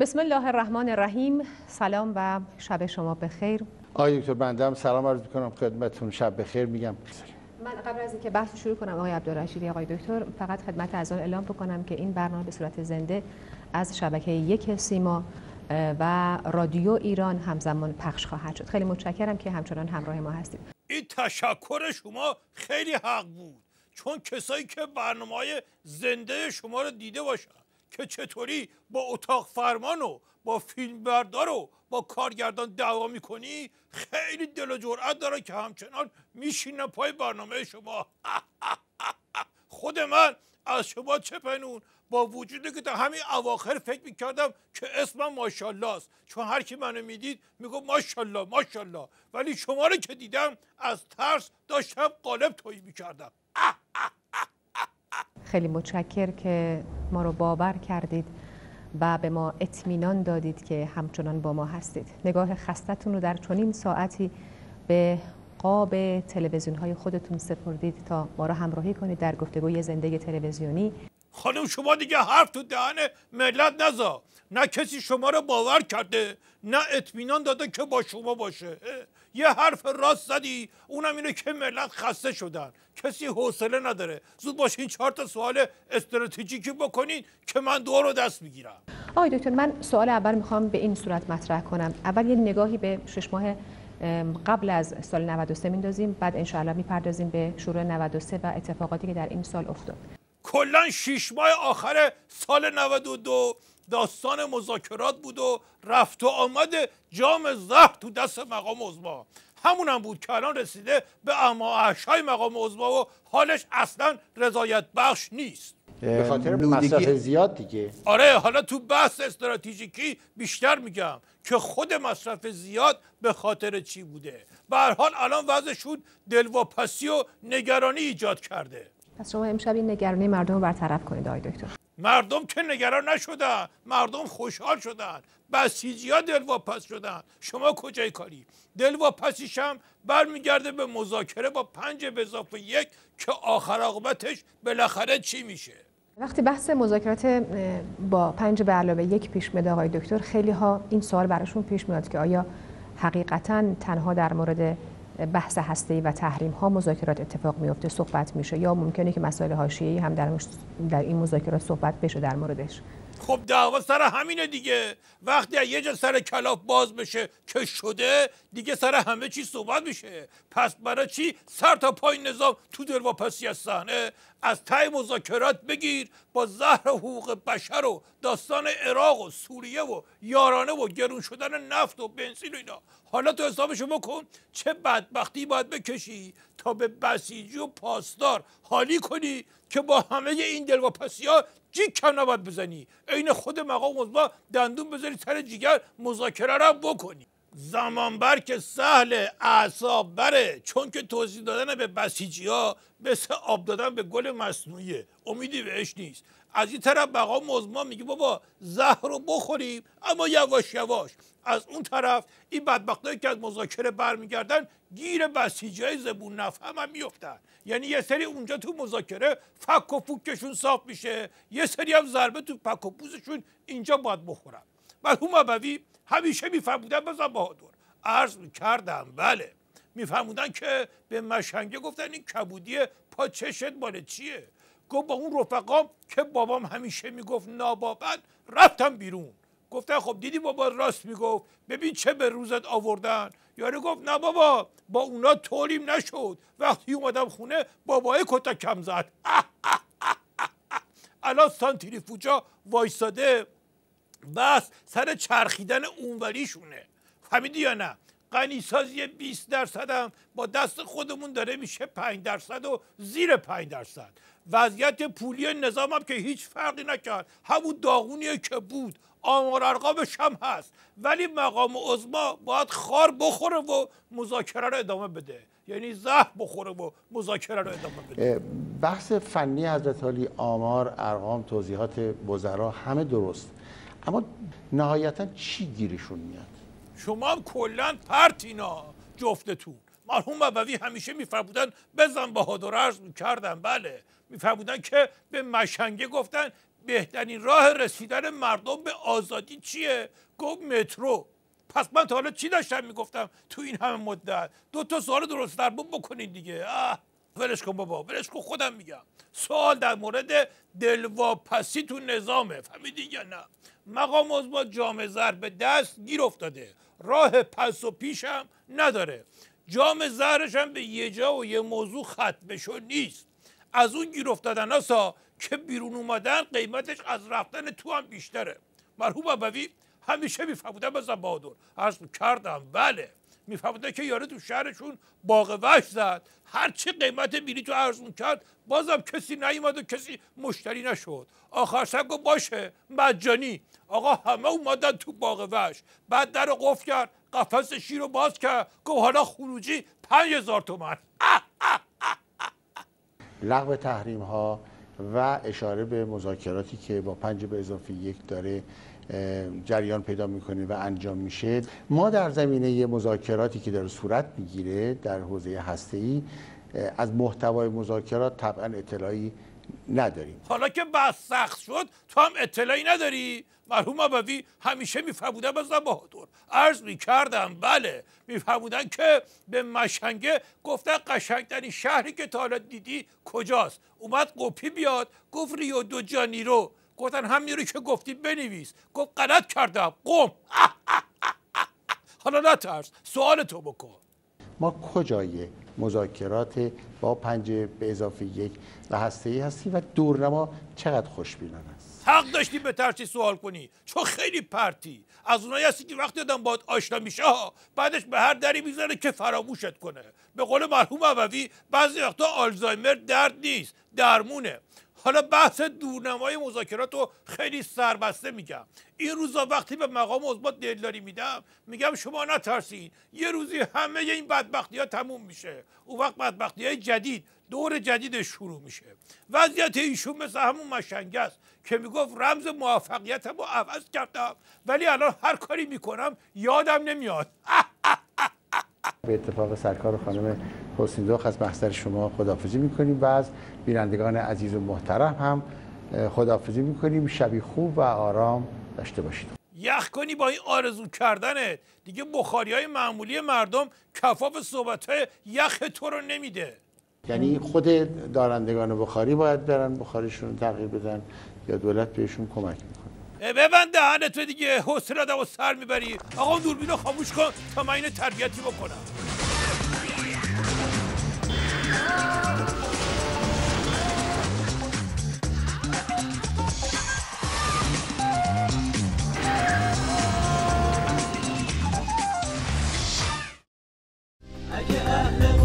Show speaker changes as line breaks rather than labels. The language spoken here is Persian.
بسم الله الرحمن الرحیم. سلام و شب شما بخیر.
آقای دکتر بنده هم سلام عرض می‌کنم خدمتتون، شب بخیر میگم.
من قبل از اینکه بحث شروع کنم آقای عبدالرشیدی، آقای دکتر، فقط خدمت عزیزان اعلام بکنم که این برنامه به صورت زنده از شبکه یک سیما و رادیو ایران همزمان پخش خواهد شد. خیلی متشکرم که همچنان همراه ما هستید.
این تشکر شما خیلی حق بود، چون کسایی که برنامه‌های زنده شما رو دیده باشن که چطوری با اتاق فرمان و با فیلمبردار و با کارگردان دعوا میکنی، خیلی دل و جرأت داره که همچنان میشینه پای برنامه شما. خود من از شما چه پنون، با وجودی که تا همین اواخر فکر میکردم که اسمم ماشاءالله است، چون هر کی منو میدید میگفت ماشاءالله ماشاءالله، ولی شما رو که دیدم از ترس داشتم قالب تویی میکردم.
خیلی متشکر که ما رو باور کردید و به ما اطمینان دادید که همچنان با ما هستید. نگاه خستتون رو در چنین ساعتی به قاب تلویزیون‌های خودتون سپردید تا ما رو همراهی کنید در گفتگوی زنده تلویزیونی.
خانم شما دیگه حرف تو دهن ملت نزا، نه کسی شما رو باور کرده نه اطمینان داده که با شما باشه. یه حرف راست زدی، اونم اینه که ملت خسته شدن، کسی حوصله نداره. زود باشین 4 تا سوال استراتژیکی بکنین که من دور رو دست میگیرم.
آقای دکتر، من سوال اول میخوام به این صورت مطرح کنم. اول یه نگاهی به 6 ماه قبل از سال 93 میندازیم، بعد انشاءالله میپردازیم به شروع 93 و اتفاقاتی که در این سال افتاد.
کلا 6 ماه آخر سال 92 داستان مذاکرات بود و رفت و آمد جام زهر تو دست مقام عظما. همون بود که الان رسیده به اعماعشای مقام عظما و حالش اصلا رضایت بخش نیست.
به خاطر مصرف زیاد دیگه.
آره، حالا تو بحث استراتژیکی بیشتر میگم که خود مصرف زیاد به خاطر چی بوده. به هر حال الان وضعشون دلواپسی و نگرانی ایجاد کرده.
پس شما امشب این نگرانی مردم رو برطرف کنید آقای دکتر.
مردم که نگران نشدن، مردم خوشحال شدن، بسیجی‌ها دلواپس شدن. شما کجای کاری؟ دلواپسیش هم برمیگرده به مذاکره با 5+1 که آخر عاقبتش بالاخره چی میشه؟
وقتی بحث مذاکرات با 5+1 پیش میاد آقای دکتر، خیلی ها این سوال براشون پیش میاد که آیا حقیقتاً تنها در مورد بحث هسته‌ای و تحریم ها مذاکرات اتفاق میفته، صحبت میشه، یا ممکنه که مسائل حاشیه‌ای هم در این مذاکرات صحبت بشه در موردش؟
خب دعوا سر همینه دیگه. وقتی یه جا سر کلاف باز بشه که شده، دیگه سر همه چی صحبت میشه. پس برای چی سر تا پای نظام تو دلواپسی هستن؟ از ته مذاکرات بگیر، با زهر حقوق بشر و داستان عراق و سوریه و یارانه و گرون شدن نفت و بنزین و اینا، حالا تو حسابشو بکن چه بدبختی باید بکشی تا به بسیجی و پاسدار حالی کنی که با همه این دلواپسی ها جیک کم نباید بزنی، عین خود مقام عظما دندون بذاری سر جیگر مذاکره را بکنی. زمان بر که سهل اعصاب بره، چون که توضیح دادن به بسیجی ها مثل آب دادن به گل مصنوعیه، امیدی بهش نیست. از این طرف مقام عظما میگه بابا زهر رو بخوریم اما یواش یواش. از اون طرف این بدبختایی که از مذاکره برمیگردن گیر بسیجی‌های زبون نفهم هم میفتن. یعنی یه سری اونجا تو مذاکره فک و فوکشون صاف میشه، یه سری هم ضربه تو پک و پوزشون اینجا باید بخورن. مرحوم ابوی همیشه میفرمودن بزن بهادر، عرض میکردم بله، میفرمودن که به مشنگه گفتن این کبودی پا چشت مال چیه؟ گفت با اون رفقام که بابام همیشه میگفت نابابت رفتم بیرون. گفتن خب دیدی بابا راست میگفت، ببین چه به روزت آوردن. یارو گفت نه بابا با اونا طولیم نشد، وقتی اومدم خونه بابای کتک کم زد. الان سانتریفوژا وایساده، بس سر چرخیدن اونوریشونه. فهمیدی یا نه؟ غنیسازی 20% هم با دست خودمون داره میشه 5% و زیر 5%. وضعیت پولی نظام هم که هیچ فرقی نکرد، همون داغونیه که بود، آمار ارقامش هم هست، ولی مقام عظما باید خار بخوره و مذاکره رو ادامه بده. یعنی زهر بخوره و مذاکره رو ادامه بده.
بحث فنی حضرت عالی، آمار، ارقام، توضیحات وزرا همه درست، اما نهایتا چی گیرشون میاد؟
شما هم کلا پرتینا جفتتون. مرحوم ابوی همیشه میفرمودن بزن بهادر، عرض میکردن بله، میفرمودن که به مشنگه گفتن بهترین راه رسیدن مردم به آزادی چیه؟ گفت مترو. پس من تا حالا چی داشتم میگفتم تو این همه مدت؟ 2 سوال درست درمون بکنین دیگه. ولش کن بابا، ولش کن، خودم میگم. سوال در مورد دلواپسی تو نظامه، فهمیدین یا نه؟ مقام عظما جام زر به دست گیر افتاده، راه پس و پیشم نداره. جام زهرش هم به یه جا و یه موضوع ختم شو نیست. از اون گیر افتادن هاسا که بیرون اومدن قیمتش از رفتن تو هم بیشتره. مرحوم ابوی همیشه میفهمودن بزن بهادر، عرض کردم بله، میفهمودن که یاره تو شهرشون باغ وحش زد، هرچی قیمت بلیط رو عرض کرد بازم کسی نیومد و کسی مشتری نشد. آخر سر گفت باشه مجانی. آقا همه اومدن تو باغ وحش، بعد در قفل کرد، قفس شیر رو باز کرد، گفت حالا خروجی 5000 تومان.
لغو تحریم ها و اشاره به مذاکراتی که با 5+1 داره جریان پیدا میکنه و انجام میشه. ما در زمینه مذاکراتی که داره صورت میگیره در حوزه هسته‌ای از محتوای مذاکرات طبعا اطلاعی نداریم.
حالا که بحث سخت شد تو هم اطلاعی نداری؟ مرحوم ابوی همیشه میفرمودن بزن بهادر، عرض میکردم بله، میفرمودن که به مشنگه گفتن قشنگترین شهری که تا حالا دیدی کجاست؟ اومد قپی بیاد گفت ریو دو جانیرو. گفتن همین رو که گفتی بنویس. گفت غلط کردم قم. حالا نترس، سوال تو بکن.
ما کجای مذاکرات با 5+1 و هسته‌ای هستیم و دورنما چقدر خوشبینانه است؟
حق داشتی به ترسی سوال کنی، چون خیلی پرتی. از اونایی هستی که وقتی آدم باهات آشنا میشه بعدش به هر دری میزنه که فراموشت کنه. به قول مرحوم ابوی بعضی وقتا آلزایمر درد نیست، درمونه. حالا بحث دورنمای مذاکرات رو خیلی سربسته میگم. این روزا وقتی به مقام عظما دلداری میدم میگم شما نترسین، یه روزی همه این بدبختی ها تموم میشه. اون وقت بدبختی های جدید، دور جدید شروع میشه. وضعیت ایشون مثل همون مشنگه است که میگفت رمز موفقیتم رو عوض کردم ولی الان هر کاری میکنم یادم نمیاد.
به اتفاق سرکار خانم حسین‌دوخت از محضر شما خداحافظی میکنیم و از بینندگان عزیز و محترم هم خداحافظی میکنیم. شبی خوب و آرام داشته باشید.
یخ کنی با این آرزو کردنت دیگه بخاری‌های معمولی مردم کفاف صحبت‌های یخ تو رو نمیده.
یعنی خود دارندگان بخاری باید برن بخاریشون تغییر بدن یا دولت بهشون کمک میکنه؟
ببند دهنت دیگه، حوصله آدمو سر میبری. آقا دوربینو خاموش کن تا من اینو تربیتی بکنم.
اگه اهل